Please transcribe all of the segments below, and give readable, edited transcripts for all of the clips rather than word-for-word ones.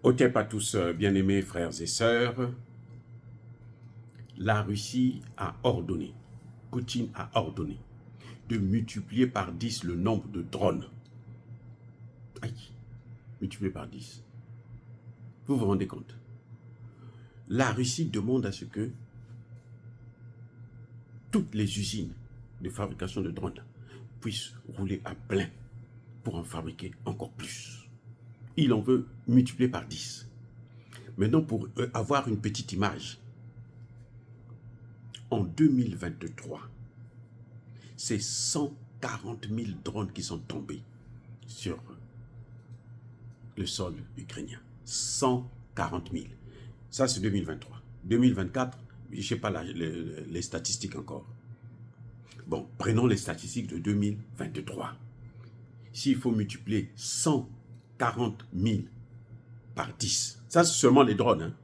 Otep à tous, bien-aimés frères et sœurs, la Russie a ordonné, Poutine a ordonné de multiplier par 10 le nombre de drones. Aïe, multiplié par 10. Vous vous rendez compte? La Russie demande à ce que toutes les usines de fabrication de drones puissent rouler à plein pour en fabriquer encore plus. Il en veut multiplier par 10. Maintenant, pour avoir une petite image, en 2023, c'est 140 000 drones qui sont tombés sur le sol ukrainien. 140 000. Ça, c'est 2023. 2024, je ne sais pas les statistiques encore. Bon, prenons les statistiques de 2023. S'il faut multiplier 140 000 par 10, ça c'est seulement les drones. Hein?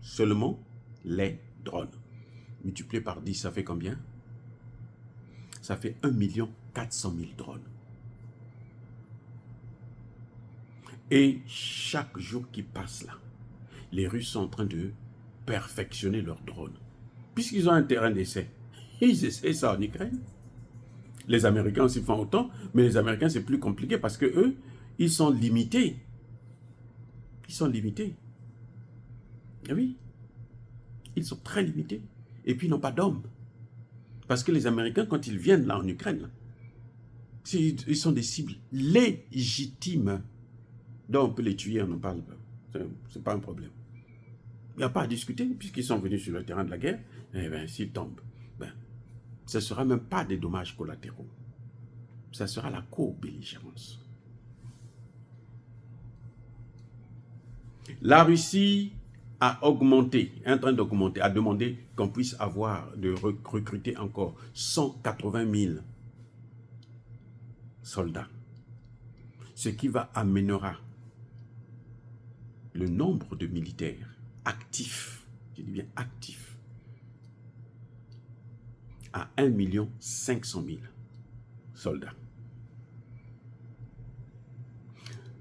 Seulement les drones. Multiplié par 10, ça fait combien? Ça fait 1 400 000 drones. Et chaque jour qui passe là, les Russes sont en train de perfectionner leurs drones. Puisqu'ils ont un terrain d'essai, ils essaient ça en Ukraine. Les Américains aussi font autant, mais les Américains c'est plus compliqué parce que eux, ils sont limités. Ils sont limités. Et oui, ils sont très limités. Et puis ils n'ont pas d'hommes. Parce que les Américains, quand ils viennent là en Ukraine, là, ils sont des cibles légitimes. Donc on peut les tuer, on n'en parle pas. C'est pas un problème. Il n'y a pas à discuter, puisqu'ils sont venus sur le terrain de la guerre. Eh bien, s'ils tombent, ce ne sera même pas des dommages collatéraux. Ça sera la co-belligérance. La Russie a augmenté, est en train d'augmenter, a demandé qu'on puisse recruter encore 180 000 soldats. Ce qui amènera le nombre de militaires actifs, je dis bien actifs, à 1 500 000 soldats.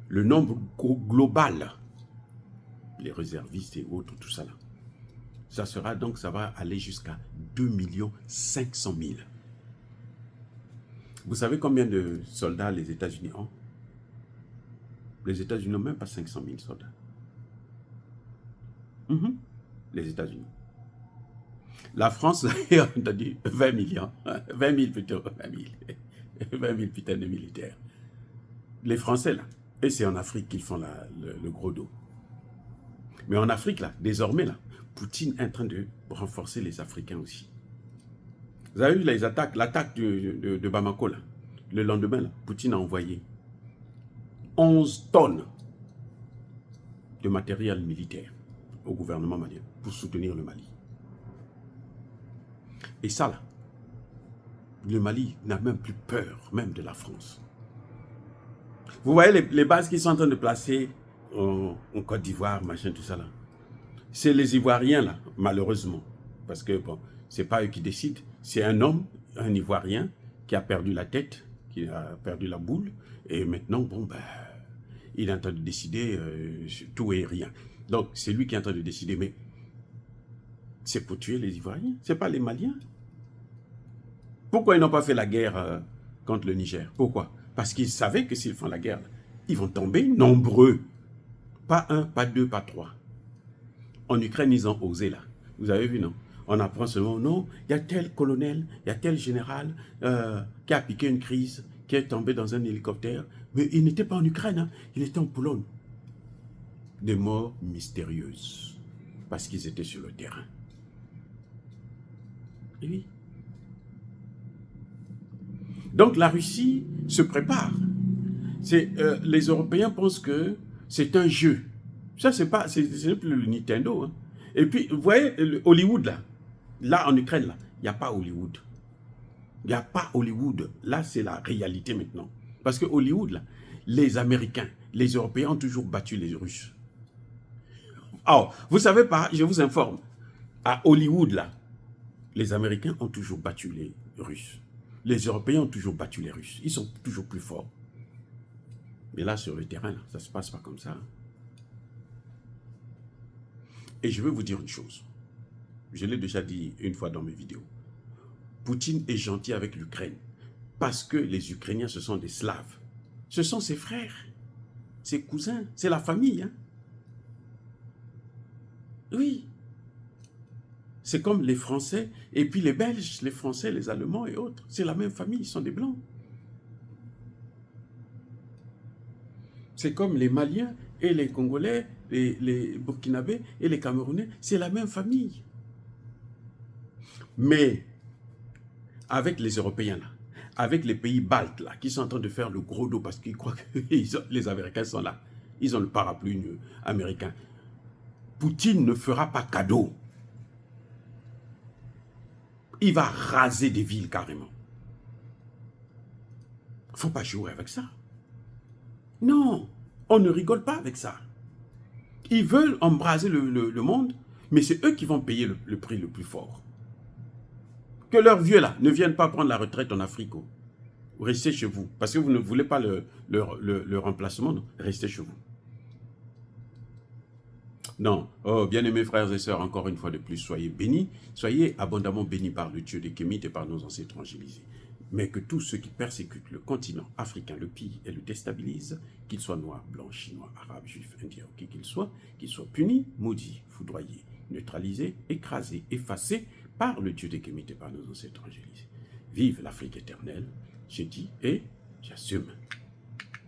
Le nombre global, les réservistes et autres, tout ça là, ça sera donc, ça va aller jusqu'à 2 500 000. Vous savez combien de soldats les États-Unis ont? Les États-Unis n'ont même pas 500 000 soldats. Les États-Unis. La France, on a dit 20 millions, 20 000 plutôt, 20 000 putains de militaires. Les Français, là, et c'est en Afrique qu'ils font le gros dos. Mais en Afrique, là, désormais, là, Poutine est en train de renforcer les Africains aussi. Vous avez vu les attaques, l'attaque de Bamako, là, le lendemain, là, Poutine a envoyé 11 tonnes de matériel militaire au gouvernement malien pour soutenir le Mali. Et ça, là, le Mali n'a même plus peur, même de la France. Vous voyez les bases qu'ils sont en train de placer en Côte d'Ivoire, machin, tout ça là. C'est les Ivoiriens là, malheureusement. Parce que bon, c'est pas eux qui décident. C'est un homme, un Ivoirien, qui a perdu la tête, qui a perdu la boule. Et maintenant, bon, il est en train de décider tout et rien. Donc, c'est lui qui est en train de décider. Mais c'est pour tuer les Ivoiriens. C'est pas les Maliens. Pourquoi ils n'ont pas fait la guerre contre le Niger? Pourquoi? Parce qu'ils savaient que s'ils font la guerre, ils vont tomber nombreux. Pas un, pas deux, pas trois. En Ukraine, ils ont osé là. Vous avez vu, non? On apprend seulement, non, il y a tel colonel, il y a tel général qui a piqué une crise, qui est tombé dans un hélicoptère. Mais il n'était pas en Ukraine, hein, il était en Pologne. Des morts mystérieuses. Parce qu'ils étaient sur le terrain. Et oui. Donc la Russie se prépare. Les Européens pensent que c'est un jeu. Ça, c'est plus le Nintendo. Hein. Et puis, vous voyez, Hollywood, là, en Ukraine, là, il n'y a pas Hollywood. Il n'y a pas Hollywood. Là, c'est la réalité maintenant. Parce que Hollywood, là, les Américains, les Européens ont toujours battu les Russes. Alors, vous ne savez pas, je vous informe, à Hollywood, là, les Américains ont toujours battu les Russes. Les Européens ont toujours battu les Russes. Ils sont toujours plus forts. Mais là, sur le terrain, là, ça ne se passe pas comme ça. Et je vais vous dire une chose. Je l'ai déjà dit une fois dans mes vidéos. Poutine est gentil avec l'Ukraine parce que les Ukrainiens, ce sont des Slaves. Ce sont ses frères, ses cousins, c'est la famille. Hein? Oui. C'est comme les Français et puis les Belges, les Français, les Allemands et autres. C'est la même famille, ils sont des Blancs. C'est comme les Maliens et les Congolais, les Burkinabés et les Camerounais. C'est la même famille. Mais avec les Européens, là, avec les pays baltes, là, qui sont en train de faire le gros dos parce qu'ils croient que les Américains sont là. Ils ont le parapluie américain. Poutine ne fera pas cadeau. Il va raser des villes carrément. Il ne faut pas jouer avec ça. Non, on ne rigole pas avec ça. Ils veulent embraser le monde, mais c'est eux qui vont payer le prix le plus fort. Que leurs vieux là ne viennent pas prendre la retraite en Afrique. Restez chez vous. Parce que vous ne voulez pas le remplacement, non? Restez chez vous. Non, oh, bien-aimés frères et sœurs, encore une fois de plus, soyez bénis, soyez abondamment bénis par le Dieu des Kémites et par nos ancêtres évangélisés. Mais que tous ceux qui persécutent le continent africain, le pillent et le déstabilisent, qu'ils soient noirs, blancs, chinois, arabes, juifs, indiens, qui qu'ils soient punis, maudits, foudroyés, neutralisés, écrasés, effacés par le Dieu des Kémites et par nos ancêtres évangélisés. Vive l'Afrique éternelle, j'ai dit et j'assume.